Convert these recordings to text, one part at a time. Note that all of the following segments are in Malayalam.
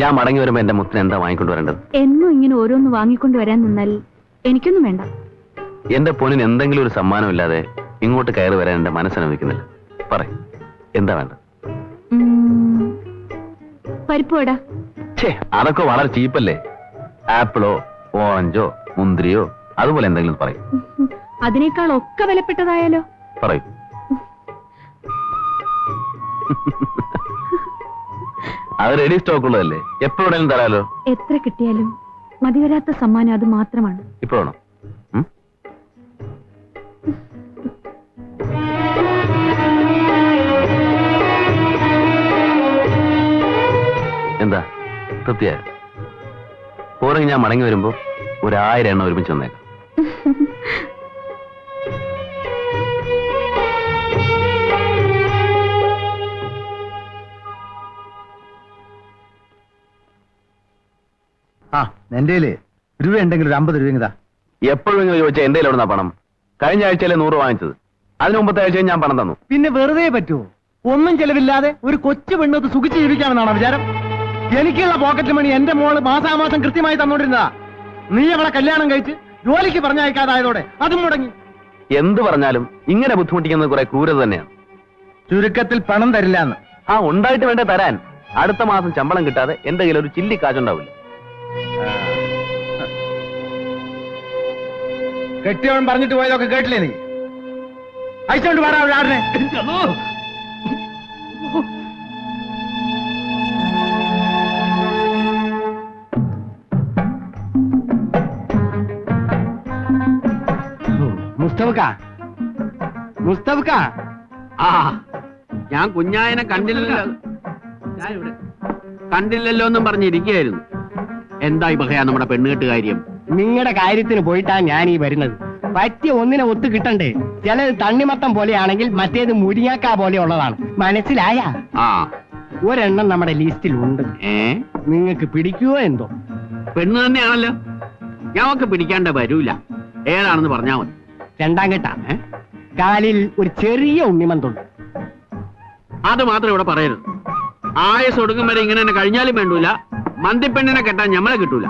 ഞാൻ മടങ്ങി വരുമ്പോ എന്റെ മുത്തിന് എന്താ വാങ്ങിക്കൊണ്ടുവരേണ്ടത്? എന്നും ഇങ്ങനെ ഓരോന്ന് വാങ്ങിക്കൊണ്ടുവരാൻ നിന്നാൽ എനിക്കൊന്നും വേണ്ട. എന്റെ പൊന്നിന് എന്തെങ്കിലും ഒരു സമ്മാനം ഇല്ലാതെ ഇങ്ങോട്ട് കയറി വരാൻ എന്റെ മനസ്സനുവദിക്കുന്നില്ല. പറ, എന്താ വേണ്ട? പരിപ്പ് വട. അതൊക്കെ വളരെ ചീപ്പല്ലേ. ആപ്പിളോ ഓറഞ്ചോ മുന്തിരിയോ അതുപോലെ എന്തെങ്കിലും പറയും. അതിനേക്കാൾ ഒക്കെ വിലപ്പെട്ടതായാലോ? പറയൂ. അത് റെഡി സ്റ്റോക്ക് ഉള്ളതല്ലേ, എപ്പോഴും തരാലോ. എത്ര കിട്ടിയാലും മതി വരാത്ത സമ്മാനം അത് മാത്രമാണ്. ഇപ്പോഴാണോ? എന്താ തൃപ്തിയായ? പോരെങ്കിൽ ഞാൻ മടങ്ങി വരുമ്പോ 1000 എണ്ണം ഒരുമിച്ച് വന്നേക്കാം. എന്റെ രൂപ ഉണ്ടെങ്കിൽ ഒരു 50 രൂപ. എപ്പോഴും ചോദിച്ചാൽ എന്റെ എവിടുന്നാ പണം? കഴിഞ്ഞ ആഴ്ചയിലെ 100 വാങ്ങിച്ചത്, അതിന് മുമ്പത്തെ ആഴ്ചയും ഞാൻ പണം തന്നു. പിന്നെ വെറുതെ പറ്റുമോ? ഒന്നും ചെലവില്ലാതെ ഒരു കൊച്ചു പെണ്ണത് സുഖിച്ച് ജീവിക്കാമെന്നാണ് വിചാരം? എനിക്കുള്ള പോക്കറ്റ് മണി എന്റെ മോള് മാസാമാസം കൃത്യമായി തന്നോണ്ടിരുന്നതാ. നീ അവളെ കല്യാണം കഴിച്ച് ജോലിക്ക് പറഞ്ഞയക്കാതായതോടെ അതും മുടങ്ങി. എന്ത് പറഞ്ഞാലും ഇങ്ങനെ ബുദ്ധിമുട്ടിക്കുന്നത് കുറെ ക്രൂരത തന്നെയാണ്. ചുരുക്കത്തിൽ പണം തരില്ലാന്ന്. ഉണ്ടായിട്ട് വേണ്ടേ തരാൻ. അടുത്ത മാസം ശമ്പളം കിട്ടാതെ എന്റെ കയ്യിൽ ഒരു ചില്ലി കാശുണ്ടാവില്ല. കെട്ടിയവൻ പറഞ്ഞിട്ട് പോയതൊക്കെ കേട്ടില്ലേ നീ? അയച്ചോണ്ട് വേണം ആടിനെ. മുസ്തഫക്ക, ഞാൻ കുഞ്ഞായനെ കണ്ടില്ലല്ലോ എന്നും പറഞ്ഞിരിക്കുകയായിരുന്നു. എന്തായി ബഹയാ നമ്മുടെ പെണ്ണുകെട്ട് കാര്യം? നിങ്ങളുടെ കാര്യത്തിന് പോയിട്ടാണ് ഞാൻ ഈ വരുന്നത്. പറ്റിയ ഒന്നിനെ ഒത്തു കിട്ടണ്ടേ? ചിലത് തണ്ണിമത്തം പോലെയാണെങ്കിൽ മറ്റേത് മുരിങ്ങാക്ക പോലെയുള്ളതാണ്. മനസ്സിലായ? ഒരെണ്ണം നമ്മുടെ ലിസ്റ്റിലുണ്ട്. നിങ്ങൾക്ക് പിടിക്കുവോ എന്തോ? പെണ്ണ് തന്നെയാണല്ലോ, ഞങ്ങൾക്ക് പിടിക്കാണ്ട വരൂല. ഏതാണെന്ന് പറഞ്ഞാ മതി. 2ാം കെട്ടാ. കാലിൽ ഒരു ചെറിയ ഉണ്ണിമന്തുണ്ട്. അത് മാത്രം ഇവിടെ പറയരുത്. ആയസ് ഒടുങ്ങും വരെ ഇങ്ങനെ തന്നെ കഴിഞ്ഞാലും വേണ്ടൂല. മന്തിപ്പെണ്ണിനെ കെട്ടാൻ ഞമ്മളെ കിട്ടൂല.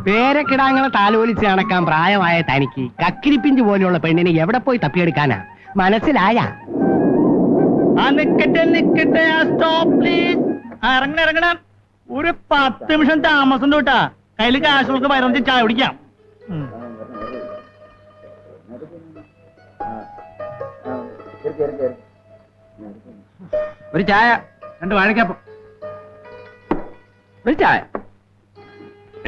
പേരക്കിടാങ്ങളെ താലോലിച്ച് നടക്കാൻ പ്രായമായ തനിക്ക് കക്കിരിപ്പിഞ്ച് പോലെയുള്ള പെണ്ണിനെ എവിടെ പോയി തപ്പിയെടുക്കാനാ? മനസ്സിലായ? നിക്കട്ടെ, സ്റ്റോപ്പ് പ്ലീസ്. ഇറങ്ങണം. ഒരു 10 നിമിഷം താമസം തൊട്ടാ കയ്യിൽ കാശുകൾക്ക് വയറഞ്ച് ചായ കുടിക്കാം. ഒരു ചായ, 2 വാഴക്കപ്പം. ഒരു ചായ.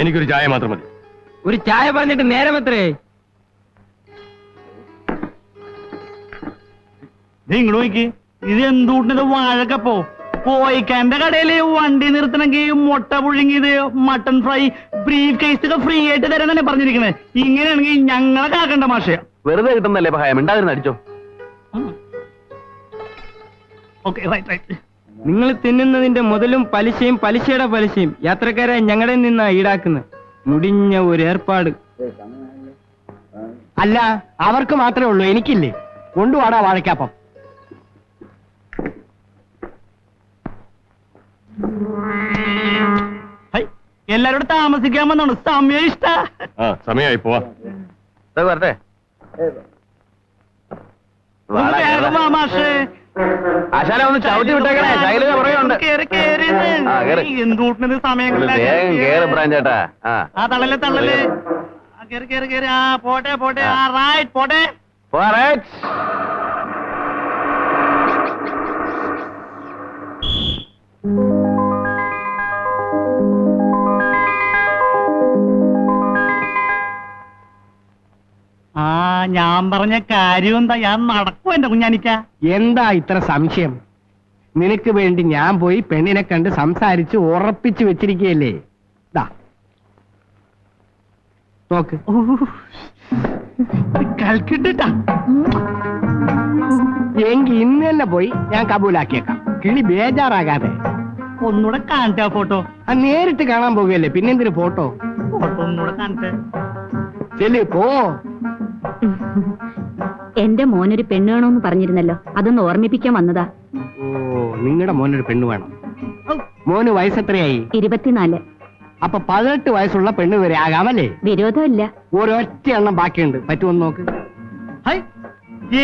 എനിക്കൊരു ചായ മാത്രം മതി. ഒരു ചായ പറഞ്ഞിട്ട് നേരം എത്രേ? നിങ്ങൾ നോക്കി, ഇത് എന്തുകൊണ്ടത് വാഴക്കപ്പോ? കോയിക്കാന്റെ കടയില് വണ്ടി നിർത്തണമെങ്കിൽ മുട്ട പുഴുങ്ങിയത്, mutton fry, briefcase free ആയിട്ട് തരാൻ തന്നെ പറഞ്ഞിരിക്കുന്നത്. ഇങ്ങനെയാണെങ്കിൽ ഞങ്ങളെ കാക്കണ്ട മാഷ. വെറുതെ കിട്ടുന്നല്ലേ ഭയം, ഉണ്ടായിരുന്നു അടിച്ചോ. നിങ്ങൾ തിന്നുന്നതിന്റെ മുതലും പലിശയും പലിശയുടെ പലിശയും യാത്രക്കാരെ ഞങ്ങളുടെ നിന്നാ ഈടാക്കുന്നത്. മുടിഞ്ഞ ഒരു ഏർപ്പാട്. അല്ല, അവർക്ക് മാത്രമേ ഉള്ളൂ, എനിക്കില്ലേ? കൊണ്ടുവാടാ വാഴക്കാപ്പം. എല്ലാരോടും താമസിക്കാമെന്നാണ്. സമയം ഇഷ്ട സമയമായി പോവാ. വരട്ടെ. ആശാനെ ഒന്ന് ചവിട്ടി വിട്ടേക്കണേ, ശൈലജ പറയുന്നുണ്ട്. എന്തുകൂട്ടുന്നത് സമയങ്ങളിൽ ബ്രാഞ്ചേട്ടാ. തള്ളല് കേറി. പോട്ടെ പോട്ടെ. ഞാൻ പറഞ്ഞ കാര്യം എന്താ? ഞാൻ നടക്കും എന്റെ കുഞ്ഞാനിക്ക. എന്താ ഇത്ര സംശയം? നിനക്ക് വേണ്ടി ഞാൻ പോയി പെണ്ണിനെ കണ്ട് സംസാരിച്ച് ഉറപ്പിച്ചു വെച്ചിരിക്കുകയല്ലേ? നോക്ക്. കൽക്കിട്ടാ എങ്കി ഇന്ന് തന്നെ പോയി ഞാൻ കബൂലാക്കിയേക്കാം. കിളി ബേജാറാകാതെ. ഒന്നുകൂടെ കാണട്ടെ ആ ഫോട്ടോ. നേരിട്ട് കാണാൻ പോകുകയല്ലേ, പിന്നെന്തിന് ഫോട്ടോ? ഫോട്ടോ ഒന്നുകൂടെ കാണട്ടെ. ചെല്ലു പോ. എന്റെ മോനൊരു പെണ്ണ് വേണമെന്ന് പറഞ്ഞിരുന്നല്ലോ, അതൊന്ന് ഓർമ്മിപ്പിക്കാൻ വന്നതാ. ഓ, നിങ്ങളുടെ മോനൊരു പെണ്ണ് വേണം. മോന് വയസ്സെത്രയായി? 24. അപ്പൊ 18 വയസ്സുള്ള പെണ്ണ് വരെ ആകാമല്ലേ? വിരോധമില്ല. ഒരൊറ്റ എണ്ണം ബാക്കിയുണ്ട്, പറ്റുമെന്ന് നോക്ക്. ഹൈ,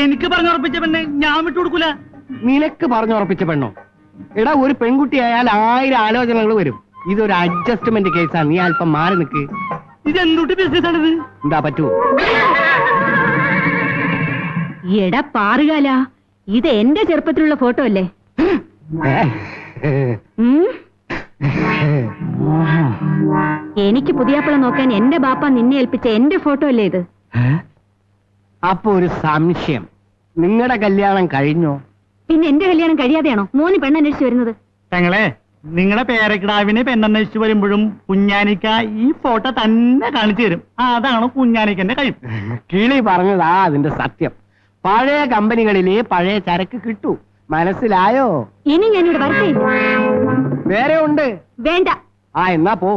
എനിക്ക് പറഞ്ഞുറപ്പിച്ച പെണ്ണെ ഞാൻ വിട്ടുകൊടുക്കൂല. നിനക്ക് പറഞ്ഞുറപ്പിച്ച പെണ്ണോ? എടാ, ഒരു പെൺകുട്ടിയായാൽ 1000 ആലോചനകൾ വരും. ഇതൊരു അഡ്ജസ്റ്റ്മെന്റ് കേസാ. നീ അല്പം മാറി നിൽക്ക്. ഇത് എന്തുട്ടി ബിസിനസ് ആണിത്? എന്താ പറ്റൂ? എടാ പാറുകാല, ഇത് എന്റെ ചെറുപ്പത്തിലുള്ള ഫോട്ടോ അല്ലേ? ഉം? എനിക്ക് പുതിയാപ്പിള നോക്കാൻ എന്റെ ബാപ്പ നിന്നെ ഏൽപ്പിച്ച എന്റെ ഫോട്ടോ അല്ലേ ഇത്? അപ്പൊ ഒരു സംശയം, നിങ്ങളുടെ കല്യാണം കഴിഞ്ഞോ? പിന്നെ എന്റെ കല്യാണം കഴിയാതെയാണോ മോന് പെണ്ണന്വേഷിച്ച് വരുന്നത്? ഞങ്ങളെ നിങ്ങളുടെ പേരക്കിടാവിനെ പെണ്ണന്വേഷിച്ച് വരുമ്പോഴും കുഞ്ഞാനിക്ക ഈ ഫോട്ടോ തന്നെ കാണിച്ചു തരും. അതാണ് കുഞ്ഞാനിക്കന്റെ കഴിവ്. കിളി പറഞ്ഞതാ അതിന്റെ സത്യം. പഴയ കമ്പനികളിലെ പഴയ ചരക്ക് കിട്ടൂ. മനസ്സിലായോ? ഇനി ഞാനിവിടെ വരട്ടെയില്ല. വേറെ ഉണ്ട്. വേണ്ട. എന്നാ പോ.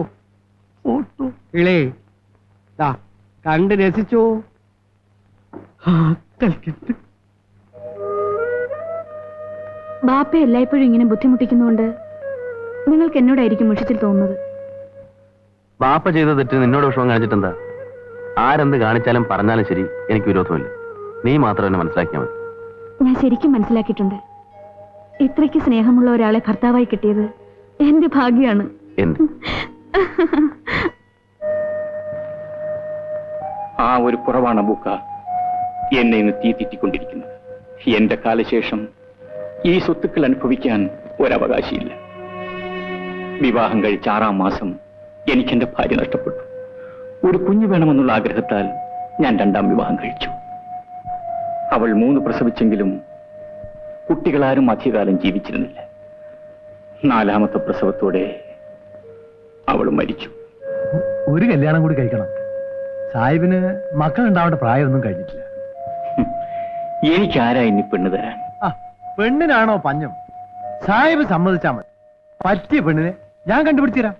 ഫോട്ടോ കിളി ദാ കണ്ട് രസിച്ചോ. കളിക്കട്ടെ. ബാപ്പ എല്ലായ്പ്പോഴും ഇങ്ങനെ ബുദ്ധിമുട്ടിക്കുന്നോണ്ട് നിങ്ങൾക്ക് എന്നോടായിരിക്കും മുഷിച്ചിൽ തോന്നുന്നത്. ബാപ്പ ചെയ്ത തെറ്റ് നിന്നോട് വിഷമം കാണിച്ചിട്ടെന്താ? ആരെന്ത് കാണിച്ചാലും പറഞ്ഞാലും ശരി, എനിക്ക് വിരോധമില്ല. നീ മാത്രം എന്നെ മനസ്സിലാക്കിയാൽ മതി. ഞാൻ ശരിക്കും മനസ്സിലാക്കിയിട്ടുണ്ട്. ഇത്രയ്ക്ക് സ്നേഹമുള്ള ഒരാളെ ഭർത്താവായി കിട്ടിയത് എന്റെ ഭാഗ്യമാണ്. എന്ത്? ആ ഒരു കുറവാണ് ബുക്ക എന്നെ ഇന്ന് തീറ്റിക്കൊണ്ടിരിക്കുന്നത്. എന്റെ കാലശേഷം ഈ സ്വത്തുക്കൾ അനുഭവിക്കാൻ ഒരവകാശിയില്ല. വിവാഹം കഴിച്ച 6-ാം മാസം എനിക്കെന്റെ ഭാര്യ നഷ്ടപ്പെട്ടു. ഒരു കുഞ്ഞു വേണമെന്നുള്ള ആഗ്രഹത്താൽ ഞാൻ 2ാം വിവാഹം കഴിച്ചു. അവൾ 3 പ്രസവിച്ചെങ്കിലും കുട്ടികളാരും അധികകാലം ജീവിച്ചിരുന്നില്ല. 4ാമത്തെ പ്രസവത്തോടെ അവൾ മരിച്ചു. ഒരു കല്യാണം കൂടി കഴിക്കണം. സാഹിബിന് മക്കളുണ്ടാവേണ്ട പ്രായമൊന്നും കഴിഞ്ഞിട്ടില്ല. എനിക്കാരാ ഇനി പെണ്ണ് തരാൻ? പെണ്ണിനാണോ പഞ്ഞം? സാഹിബ് സമ്മതിച്ചാ മതി. പറ്റിയ പെണ്ണിനെ ഞാൻ കണ്ടുപിടിച്ചു തരാം.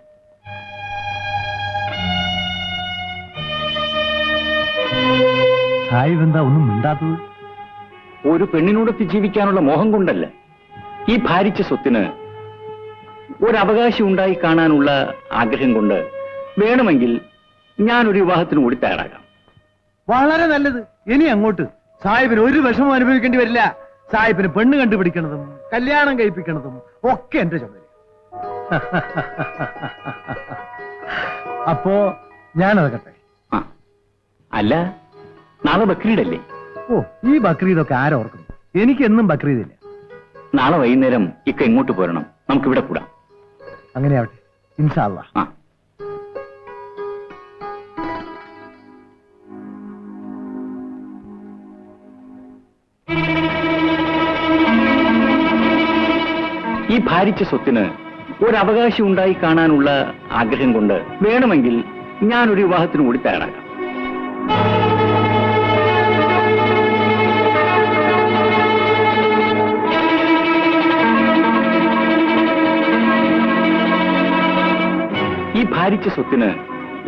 സാഹിബ് എന്താ ഒന്നും മിണ്ടാത്തത്? ഒരു പെണ്ണിനോടൊത്ത് ജീവിക്കാനുള്ള മോഹം കൊണ്ടല്ല. ഈ ഭാരിച്ച സ്വത്തിന് ഒരവകാശം ഉണ്ടായി കാണാനുള്ള ആഗ്രഹം കൊണ്ട് വേണമെങ്കിൽ ഞാനൊരു വിവാഹത്തിന് കൂടി തയ്യാറാകാം. വളരെ നല്ലത്. ഇനി അങ്ങോട്ട് സാഹിബിന് ഒരു വിഷമം അനുഭവിക്കേണ്ടി വരില്ല. സാഹിബിന് പെണ്ണ് കണ്ടുപിടിക്കണതും കല്യാണം കഴിപ്പിക്കണതും ഒക്കെ എന്റെ ചുമതല. അപ്പോ ഞാനതകട്ടെ. അല്ല, നാളെ ബക്രീദല്ലേ? ഈ ബക്രീദൊക്കെ ആരോർക്കുന്നു? എനിക്കെന്നും ബക്രീദില്ല. നാളെ വൈകുന്നേരം ഇക്ക ഇങ്ങോട്ട് പോരണം. നമുക്കിവിടെ കൂടാം. അങ്ങനെയാവട്ടെ, ഇൻഷാ അല്ലാഹ്. ഈ ഭാരിച്ച സ്വത്തിന് ഒരവകാശം ഉണ്ടായി കാണാനുള്ള ആഗ്രഹം കൊണ്ട് വേണമെങ്കിൽ ഞാനൊരു വിവാഹത്തിന് കൂടി തയ്യാറാകാം. ഈ ഭാരിച്ച സ്വത്തിന്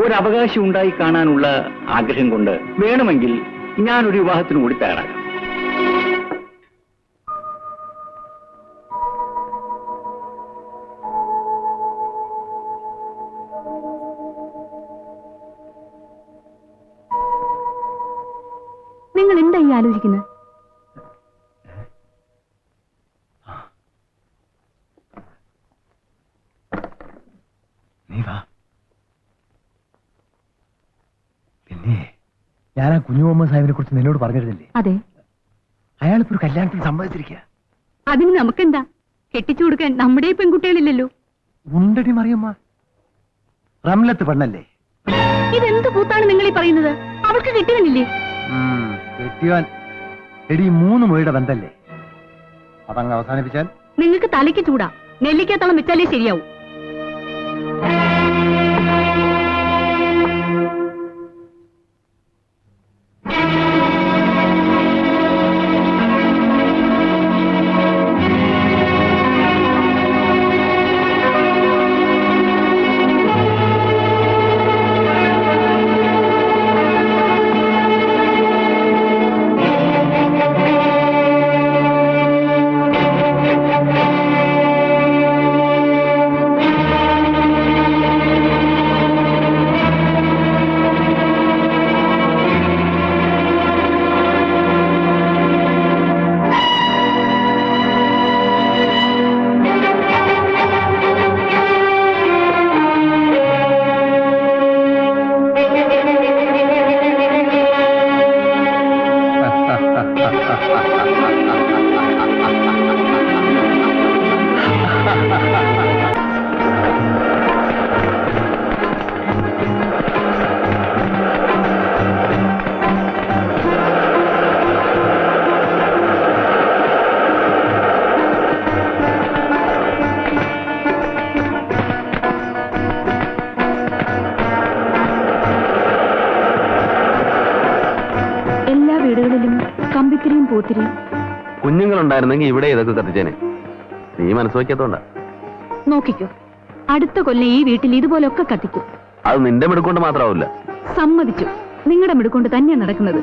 ഒരവകാശം ഉണ്ടായി കാണാനുള്ള ആഗ്രഹം കൊണ്ട് വേണമെങ്കിൽ ഞാനൊരു വിവാഹത്തിന് കൂടി തയ്യാറാകാം. നിങ്ങൾ എന്താ ഈ ആലോചിക്കുന്നത്? നീ വാ. പിന്നെ ഞാൻ ആ കുഞ്ഞു മുഹമ്മദ് സാഹിബിനെ കുറിച്ച് നിന്നോട് പറഞ്ഞിരുന്നില്ലേ? അതെ. അയാളിപ്പോ ഒരു കല്യാണത്തിന് സമ്മതിച്ചിരിക്കുക. അതിന് നമുക്കെന്താ? കെട്ടിച്ചു കൊടുക്കാൻ നമ്മുടെ പെൺകുട്ടികളില്ലല്ലോ. ഉണ്ടടി മറിയമ്മ, റംലത്ത് പെണ്ണല്ലേ? ഇതെന്ത് കൂത്താണ് നിങ്ങൾ ഈ പറയുന്നത്? അവൾക്ക് കെട്ടിയവനില്ലേ? കെട്ടിയവൻ എടി 3 മൊഴിയുടെ ബന്ധല്ലേ? അതങ്ങ് അവസാനിപ്പിച്ചാൽ നിങ്ങൾക്ക് തലയ്ക്ക് ചൂടാ. നെല്ലിക്കത്തോളം വെച്ചാലേ ശരിയാവും. പൂത്തിരിയും. കുഞ്ഞുങ്ങളുണ്ടായിരുന്നെങ്കിൽ ഇവിടെ ഇതൊക്കെ കത്തിച്ചേനെ. നീ മനസ്സ് വയ്ക്കാത്തോണ്ടാ. നോക്കിക്കോ, അടുത്ത കൊല്ലം ഈ വീട്ടിൽ ഇതുപോലൊക്കെ കത്തിക്കും. അത് നിന്റെ മിടുക്കൊണ്ട് മാത്രമാവില്ല. സമ്മതിച്ചു, നിങ്ങളുടെ മിടുക്കൊണ്ട് തന്നെയാ നടക്കുന്നത്.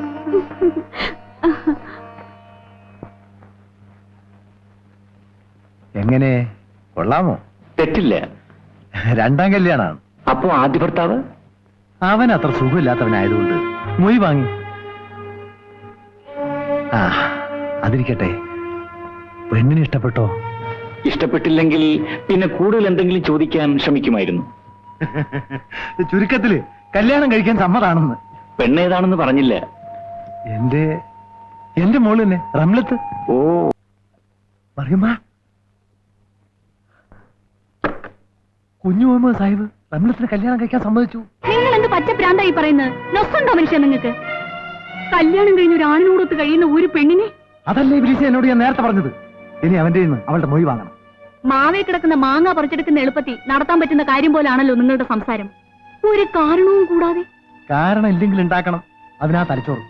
എങ്ങനെ, കൊള്ളാമോ? തെറ്റില്ല. രണ്ടാം കല്യാണാണ്. അപ്പോ ആദ്യ ഭർത്താവ്? അവൻ അത്ര സുഖമില്ലാത്തവനായതുകൊണ്ട് മൊയ് വാങ്ങി. ആ, അതിരിക്കട്ടെ, പെണ്ണിനെ ഇഷ്ടപ്പെട്ടോ? ഇഷ്ടപ്പെട്ടില്ലെങ്കിൽ പിന്നെ കൂടുതൽ എന്തെങ്കിലും ചോദിക്കാൻ ശ്രമിക്കുമായിരുന്നു. ചുരുക്കത്തില് കല്യാണം കഴിക്കാൻ സമ്മതാണെന്ന്. പെണ്ണേതാണെന്ന് പറഞ്ഞില്ല. എന്റെ മോള് തന്നെ, റംലത്ത്. ഓ, പറയുമ്പോ കുഞ്ഞു മുഹമ്മദ് സാഹിബ് റംലത്തിന് കല്യാണം കഴിക്കാൻ സമ്മതിച്ചു. നിങ്ങൾ എന്ത് പച്ചപ്രാന്തായി പറയുന്നത്? നൊസ്സുണ്ടോ മനുഷ്യ നിങ്ങൾക്ക്? കല്യാണം കഴിഞ്ഞ ഒരു ആണിനോടൊത്ത് കഴിയുന്ന ഒരു പെണ്ണിനെ? അതല്ലേ ഇബ്ലീസ് എന്നോട് ഞാൻ നേരത്തെ പറഞ്ഞത്. ഇനി അവന്റെ അവളുടെ മൊഴി വാങ്ങണം. മാവേ കിടക്കുന്ന മാങ്ങ പറിച്ചെടുക്കുന്ന എളുപ്പത്തിൽ നടത്താൻ പറ്റുന്ന കാര്യം പോലാണല്ലോ നിങ്ങളുടെ സംസാരം. ഒരു കാരണവും കൂടാതെ. കാരണം ഇല്ലെങ്കിൽ ഉണ്ടാക്കണം, അതിനാ തലച്ചോറ്.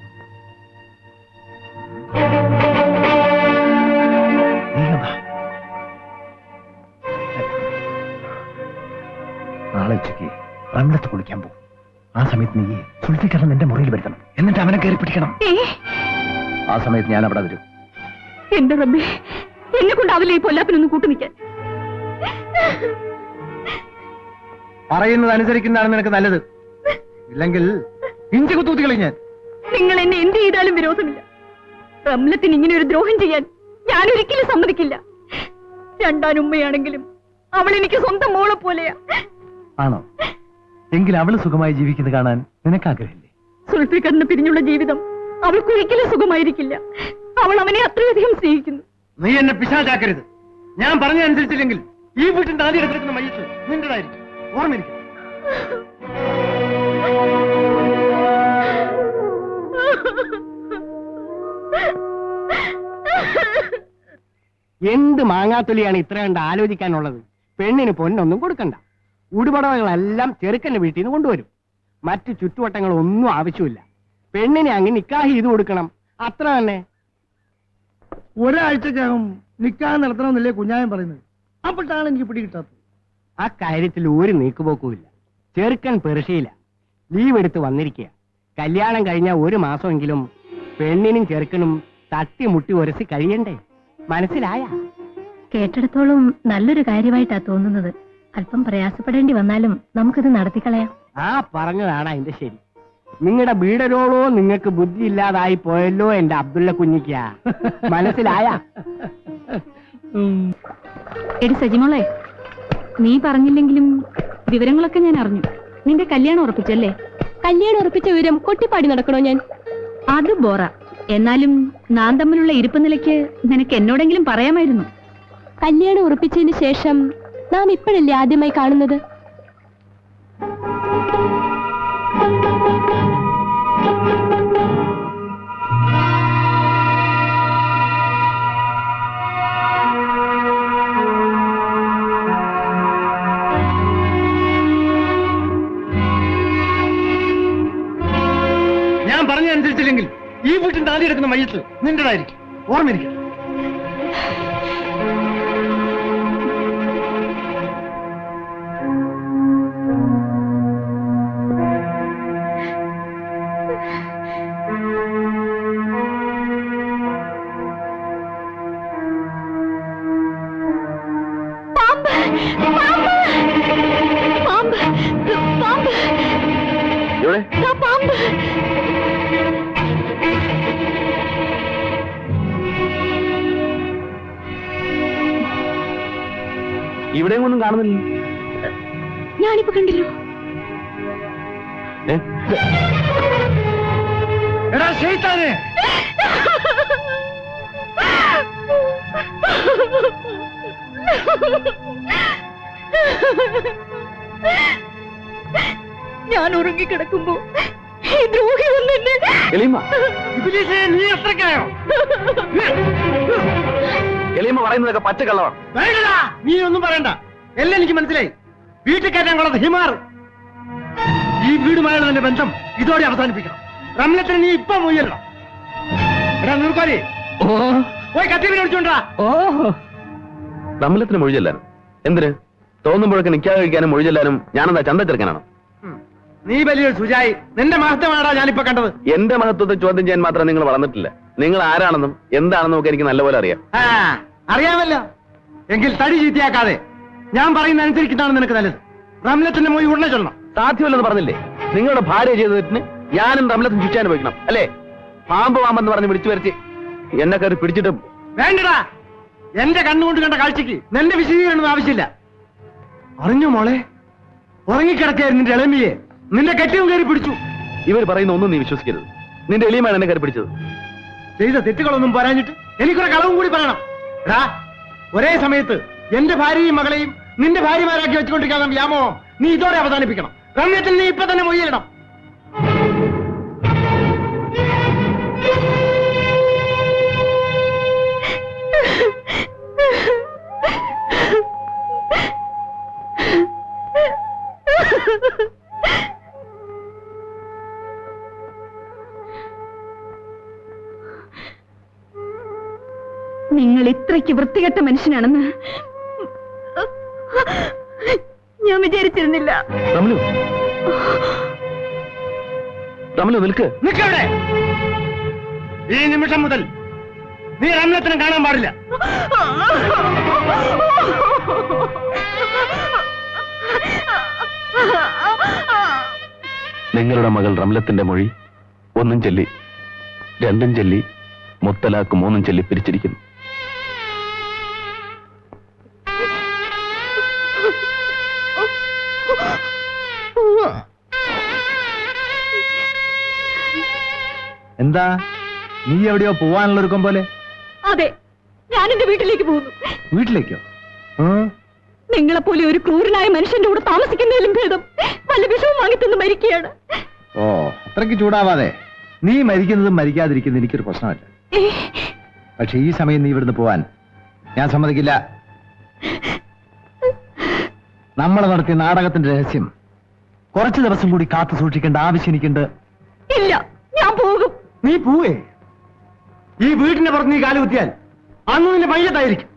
നാളെ ഉച്ചയ്ക്ക് റംലത്ത് കുളിക്കാൻ പോകും. ആ സമയത്ത് നീ സുൽഫിക്കറിനെ നിന്റെ മുറിയിൽ വരുത്തണം. എന്നിട്ട് അവനെ കയറി പിടിക്കണം. ആ സമയത്ത് ഞാൻ അവിടെ വരും. എന്റെ റബ്ബേ, എന്നെ കൊണ്ടാവില്ല ഈ പൊല്ലാപ്പിനൊന്നും കൂട്ടു നിൽക്കാൻ. പറയുന്നത് അനുസരിക്കുന്നതാണ് നിനക്ക് നല്ലത്. ഇല്ലെങ്കിൽ ഇഞ്ചി കുത്തൂത്തി കളി. നിങ്ങൾ എന്നെ എന്ത് ചെയ്താലും വിരോധമില്ല. റംലത്തിന് ഇങ്ങനെ ഒരു ദ്രോഹം ചെയ്യാൻ ഞാൻ ഒരിക്കലും സമ്മതിക്കില്ല. രണ്ടാനുമ്മയാണെങ്കിലും അവൾ എനിക്ക് സ്വന്തം മോളെ പോലെയാ. ആണോ? എങ്കിൽ അവള് സുഖമായി ജീവിക്കുന്നത് കാണാൻ നിനക്ക് ആഗ്രഹമില്ലേ? സുൽഫിക്കറിന് പിരിഞ്ഞുള്ള ജീവിതം അവൾക്കൊരിക്കലും സുഖമായിരിക്കില്ല. അവൾ അവനെ അത്രയധികം സ്നേഹിക്കുന്നു. നീ എന്നെ പിശാചാക്കരുത്. ഞാൻ പറഞ്ഞ അനുസരിച്ചില്ലെങ്കിൽ ഈ വീട്ടിന്റെ ആദ്യം എടുത്തിരിക്കുന്ന മയ്യത്ത് നിന്റേതായിരിക്കും. ഓർമ്മയിരിക്കും. എന്ത് മാങ്ങാത്തൊലിയാണ് ഇത്ര കണ്ട് ആലോചിക്കാനുള്ളത്? പെണ്ണിന് പൊന്നൊന്നും കൊടുക്കണ്ട. ഉടുപടവകളെല്ലാം ചെറുക്കന്റെ വീട്ടിൽ നിന്ന് കൊണ്ടുവരും. മറ്റു ചുറ്റുവട്ടങ്ങളൊന്നും ആവശ്യമില്ല. പെണ്ണിനെ അങ്ങ് നിക്കാഹ് ചെയ്ത് കൊടുക്കണം, അത്ര തന്നെ. ഒരാഴ്ചക്കകം നിക്കാഹ് നടത്തണമെന്നല്ലേ കുഞ്ഞായം പറയുന്നത്. അപ്പോഴാണ് എനിക്ക് പിടികിട്ടാത്തത്. ആ കാര്യത്തിൽ ഒരു നീക്കുപോക്കുമില്ല. ചെറുക്കൻ പെർഷ്യയില്ല, ലീവ് എടുത്ത് വന്നിരിക്കുക. കല്യാണം കഴിഞ്ഞ ഒരു മാസമെങ്കിലും പെണ്ണിനും ചെറുക്കനും തട്ടിമുട്ടി ഉരസി കഴിയണ്ടേ? മനസ്സിലായ? കേട്ടിടത്തോളം നല്ലൊരു കാര്യമായിട്ടാ തോന്നുന്നത്. അല്പം പ്രയാസപ്പെടേണ്ടി വന്നാലും നമുക്കിത് നടത്തിക്കളയാം. ആ പറഞ്ഞതാണ് അതിന്റെ ശരി. നിങ്ങളുടെ വീടരോളോ നിങ്ങൾക്ക് ബുദ്ധി ഇല്ലാതായി പോയല്ലോ എന്റെ അബ്ദുള്ള കുഞ്ഞിക്ക. മനസ്സിലായ? എടി സജിമോളെ, നീ പറഞ്ഞില്ലെങ്കിലും വിവരങ്ങളൊക്കെ ഞാൻ അറിഞ്ഞു. നിന്റെ കല്യാണം ഉറപ്പിച്ചല്ലേ? കല്യാണം ഉറപ്പിച്ച വിവരം കൊട്ടിപ്പാടി നടക്കണോ ഞാൻ? അത് ബോറ. എന്നാലും നാം തമ്മിലുള്ള ഇരിപ്പ് നിലയ്ക്ക് നിനക്ക് എന്നോടെങ്കിലും പറയാമായിരുന്നു. കല്യാണം ഉറപ്പിച്ചതിന് ശേഷം നാം ഇപ്പോഴല്ലേ ആദ്യമായി കാണുന്നത്? ഞാൻ പറഞ്ഞ അനുസരിച്ചില്ലെങ്കിൽ ഈ വീട്ടിന്റെ ആദ്യം എടുക്കുന്ന മയ്യത്ത് നിന്റേതായിരിക്കും. ഓർമ്മയിരിക്കും. ഇവിടെയും ഒന്നും കാണുന്നില്ല. ഞാനിപ്പോ കണ്ടില്ലോ. എടാ ശൈത്താനെ! ഞാൻ ഉറങ്ങിക്കിടക്കുമ്പോ ഈ ദ്രോഹി വന്നെന്നെ. ഇബ്ലീസേ, നീ എത്രക്കായോ? എളിയമ്മ പറയുന്നതൊക്കെ പച്ചക്കള്ളമാണ്. വേണ്ടടാ, നീ ഒന്നും പറയണ്ട. എല്ലാം എനിക്ക് മനസ്സിലായി. വീട്ടിൽ കയറ്റാൻ കൊള്ളത് ഹിമാർ. ഈ വീടുമായുള്ള നിന്റെ ബന്ധം ഇതോടെ അവസാനിപ്പിക്കണം. റംലത്തിന് നീ ഇപ്പൊ മൊയ്യല്ലോ. എടാ നിർക്കാരി, പോയി കത്തി മേടിച്ചോണ്ടാ. റംലത്തിന് മൊഴി ചെല്ലാനും എന്തിന്? തോന്നുമ്പോഴൊക്കെ നിക്കാതെ കഴിക്കാനും മൊഴി ചെല്ലാനും ഞാനെന്താ ചന്ത ചെറുക്കാനാണോ? നീ വലിയൊരു സുജായി. നിന്റെ മഹത്വമാണാ ഞാനിപ്പോ കണ്ടത്. എന്റെ മഹത്വത്തെ ചോദ്യം ചെയ്യാൻ മാത്രം നിങ്ങൾ വളർന്നിട്ടില്ല. നിങ്ങൾ ആരാണെന്നും എന്താണെന്നും ഒക്കെ എനിക്ക് നല്ലപോലെ അറിയാം. അറിയാമല്ലോ. എങ്കിൽ തടി ചീത്തയാക്കാതെ ഞാൻ പറയുന്ന അനുസരിക്കുന്നതാണ് നിനക്ക് നല്ലത്. റംലത്തിന്റെ മൊഴി ഉടനെ ചൊല്ലണം. സാധ്യമല്ലെന്ന് പറഞ്ഞില്ലേ? നിങ്ങളുടെ ഭാര്യ ചെയ്ത തെറ്റിന് ഞാനും റംലത്തും ശിക്ഷ അനുഭവിക്കണം അല്ലേ? പാമ്പെന്ന് പറഞ്ഞ് വിളിച്ചു വരച്ച് എന്നെ കയറി പിടിച്ചിട്ടും. വേണ്ടടാ, എന്റെ കണ്ണുകൊണ്ട് കണ്ട കാഴ്ചക്ക് നിന്റെ വിശദീകരണം ആവശ്യമില്ല. അറിഞ്ഞു മോളെ, ഉറങ്ങിക്കിടക്കായിരുന്നു നിന്റെ ഇളമിയെ നിന്റെ കെട്ടിയും കയറി പിടിച്ചു. ഇവർ പറയുന്ന ഒന്നും നീ വിശ്വസിക്കരുത്. നിന്റെ എളിയമാണ് എന്നെ കയറി പിടിച്ചത്. ചെയ്ത തെറ്റുകളൊന്നും പറയാഞ്ഞിട്ട് എനിക്കൊരു കളവും കൂടി പറയണം. എടാ, ഒരേ സമയത്ത് എന്റെ ഭാര്യയും മകളെയും നിന്റെ ഭാര്യമാരാക്കി വെച്ചുകൊണ്ടിരിക്കുന്ന വ്യാമോഹം നീ ഇതോടെ അവസാനിപ്പിക്കണം. റംലത്തിൽ നീ ഇപ്പൊ തന്നെ മൊഴിയിടണം. നിങ്ങൾ ഇത്രയ്ക്ക് വൃത്തികെട്ട മനുഷ്യനാണെന്ന് ഞാൻ വിചാരിച്ചിരുന്നില്ല. റംലു നിൽക്ക്. നിൽക്കവിടെ. ഈ നിമിഷം മുതൽ നീ റംലത്തിനെ കാണാൻ പാടില്ല. നിങ്ങളുടെ മകൾ റംലത്തിന്റെ മൊഴി 1 ചൊല്ലി 2 ചൊല്ലി മുത്തലാക്ക് 3 ചൊല്ലി പിരിച്ചിരിക്കുന്നു. എന്താ നീ എവിടെയോ പോവാനുള്ള ഒരുക്കം പോലെ? അതെ, ഞാൻ എന്റെ വീട്ടിലേക്ക് പോകുന്നു. വീട്ടിലേക്കോ? നിങ്ങളെപ്പോലെ ഒരു ക്രൂരനായ മനുഷ്യന്റെ കൂടെ താമസിക്കുന്നതിലും ഭേദം വല്ല വിഷവും വാങ്ങിത്തന്ന് മരിക്കുകയാണ്. ഓ, അത്രയ്ക്ക് ചൂടാവാതെ. നീ മരിക്കുന്നതും മരിക്കാതിരിക്കുന്നതും എനിക്കൊരു പ്രശ്നമല്ല. പക്ഷെ ഈ സമയം നീ ഇവിടുന്ന് പോവാൻ ഞാൻ സമ്മതിക്കില്ല. നമ്മൾ നടത്തിയ നാടകത്തിന്റെ രഹസ്യം കുറച്ചു ദിവസം കൂടി കാത്തു സൂക്ഷിക്കേണ്ട ആവശ്യം എനിക്കുണ്ട്. ഇല്ല, ഞാൻ പോകും. നീ പോവേ? ഈ വീടിന്റെ പുറത്ത് നീ കാലുകുത്തിയാൽ അന്ന് നിന്റെ മയ്യത്തായിരിക്കും.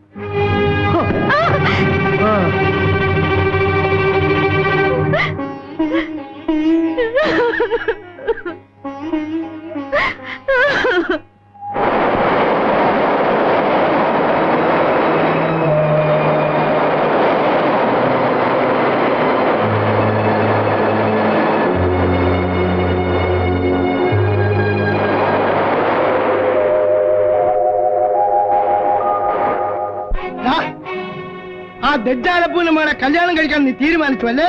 ആ ദജ്ജാലപ്പൂനെ മോളെ കല്യാണം കഴിക്കാൻ നീ തീരുമാനിച്ചു അല്ലേ?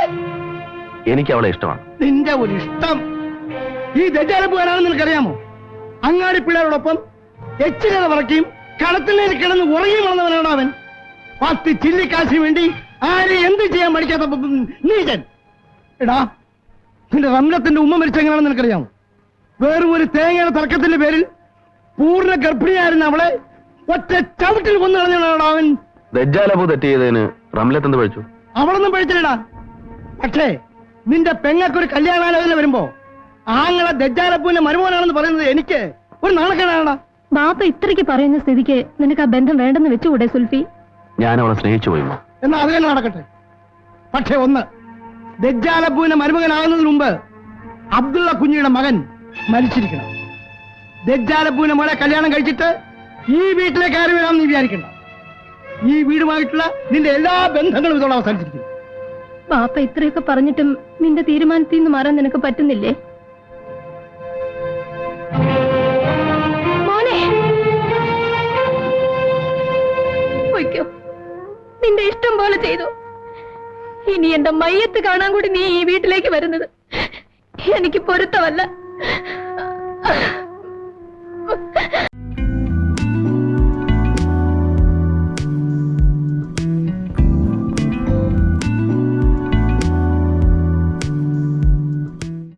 എനിക്ക് അവളെ ഇഷ്ടമാണ്. നിന്റെ ഒരു ഇഷ്ടം. ഈ ദജ്ജാലപ്പൂ ആരാണെന്ന് നിനക്കറിയാമോ? അങ്ങാടി പിള്ളേരോടൊപ്പം എച്ചിലത പറക്കുകയും കടത്തിലേക്ക് കിടന്ന് ഉറങ്ങി വളർന്നവനാണ് അവൻ. 10 ചില്ലിക്കാശിന് വേണ്ടി ആരെ എന്ത് ചെയ്യാൻ പഠിക്കാത്ത നീചൻ. എടാ, നിന്റെ റംലത്തിന്റെ ഉമ്മ മരിച്ചെങ്ങനെയാണെന്ന് നിനക്കറിയാമോ? വേറും ഒരു തേങ്ങയുടെ തർക്കത്തിന്റെ പേരിൽ പൂർണ്ണ ഗർഭിണിയായിരുന്ന അവളെ ഒറ്റ ചവിട്ടിൽ കൊന്നു കളഞ്ഞാണ് അവൻ. ദജ്ജാലപ്പൂ തെറ്റ് ചെയ്തതിന് റംലത്ത് എന്ത് പഴിച്ചു? അവളൊന്നും പഴിച്ചില്ലടാ. പക്ഷേ നിന്റെ പെങ്ങൾക്കൊരു കല്യാണാലോചന വരുമ്പോ ആങ്ങളെ ദജ്ജാലപ്പൂവിന്റെ മരുമോനാണെന്ന് പറയുന്നത് എനിക്ക് ഒരു നാണക്കേടാണ്. ബാപ്പ ഇത്രയ്ക്ക് പറയുന്ന സ്ഥിതിക്ക് നിനക്ക് ആ ബന്ധം വേണ്ടെന്ന് വെച്ചുകൂടെ സുൽഫി? ഞാൻ അവളെ സ്നേഹിച്ചു പോയി. എന്നാ അത് തന്നെ നടക്കട്ടെ. പക്ഷെ ഒന്ന്, ദജ്ജാലപ്പൂവിന്റെ മരുമകനാകുന്നതിന് മുമ്പ് അബ്ദുള്ള കുഞ്ഞിയുടെ മകൻ മരിച്ചിരിക്കണം. ദജ്ജാലപ്പൂവിനെ മോളെ കല്യാണം കഴിച്ചിട്ട് ഈ വീട്ടിലെ കയറി വരാൻ നീ വിചാരിക്കണ്ട. ഈ വീടുമായിട്ടുള്ള നിന്റെ എല്ലാ ബന്ധങ്ങളും ഇതോടെ അവസാനിച്ചിരിക്കുന്നു. ബാപ്പ ഇത്രയൊക്കെ പറഞ്ഞിട്ടും നിന്റെ തീരുമാനത്തിൽ നിന്ന് മാറാൻ നിനക്ക് പറ്റുന്നില്ലേ? മോനെ, പൊയ്ക്കോ. നിന്റെ ഇഷ്ടം പോലെ ചെയ്തു. ഇനി എന്റെ മയ്യത്ത് കാണാൻ കൂടി നീ ഈ വീട്ടിലേക്ക് വരുന്നത് എനിക്ക് പൊരുത്തമല്ല.